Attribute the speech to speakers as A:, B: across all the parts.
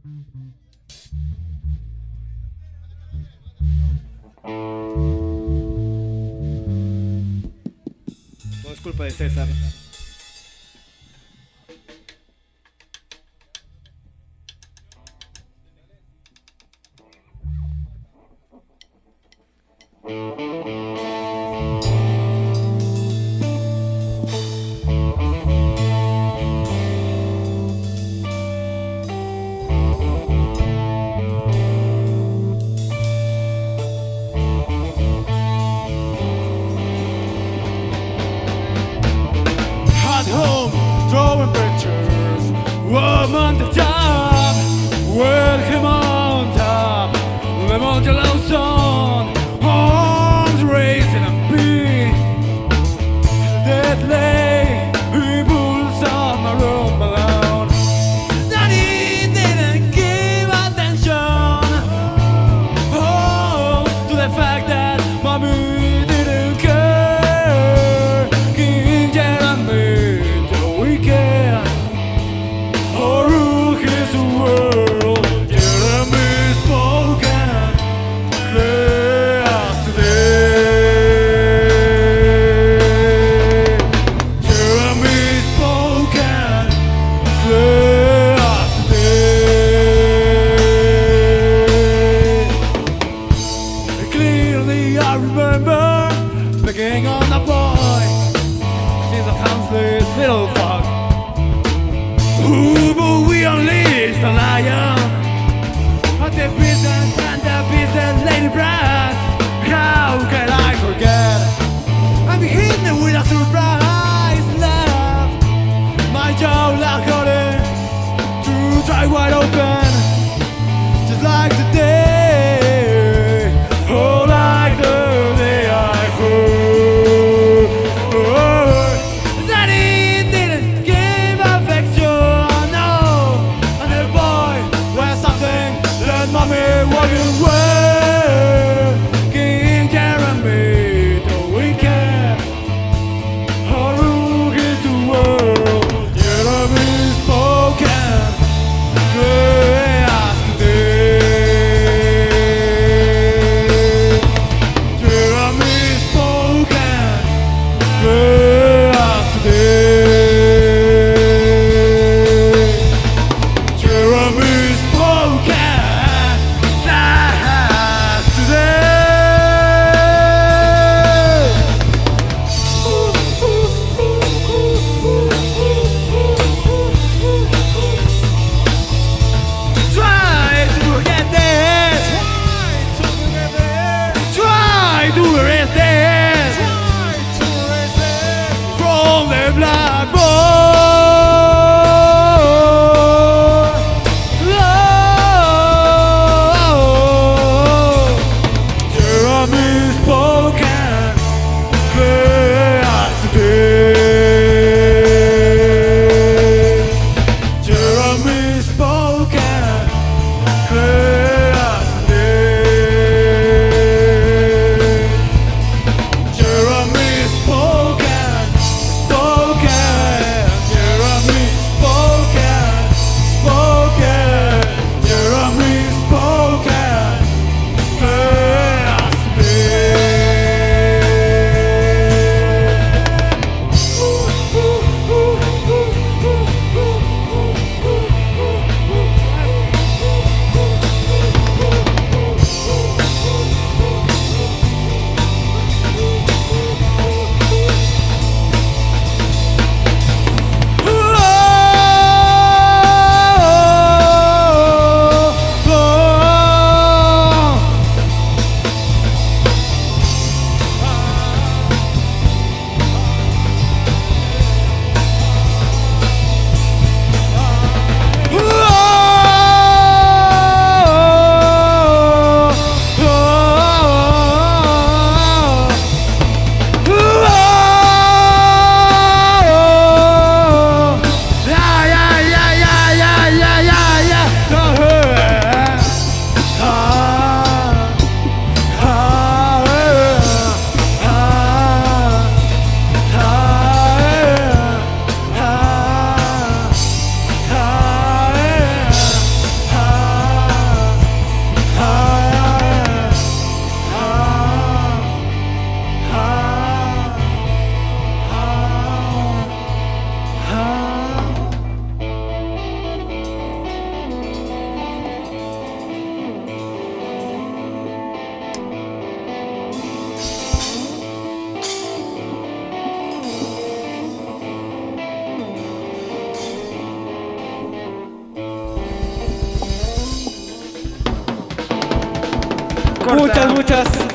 A: Todo es culpa de César. At home, drawing pictures, woman the top, welcome on top, lemon yellow sun, arms raising a beat, deadly, he pulls on my room alone, and he didn't give attention, oh, to the fact that mommy didn't care, King Jeremy. Or rule his world. Jeremy spoken clear as today. Jeremy spoken clear as today. Clearly I remember picking on a boy. She's a houseless little fuck. Ooh, but we unleashed the lion. But the business and the business lady brass. How can I forget? I'm hidden with a surprise love. My jaw locked on it to try wide open, just like the day. Oh, like the day I heard. That he didn't give affection, no. And the boy was something that mommy walking away. King Jeremy, the wicked, or rule is the world. Jeremy spoken, good.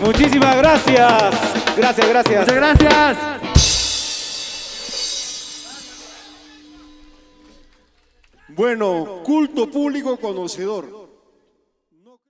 B: Muchísimas gracias. Gracias.
A: Muchas gracias.
C: Bueno, culto público conocedor.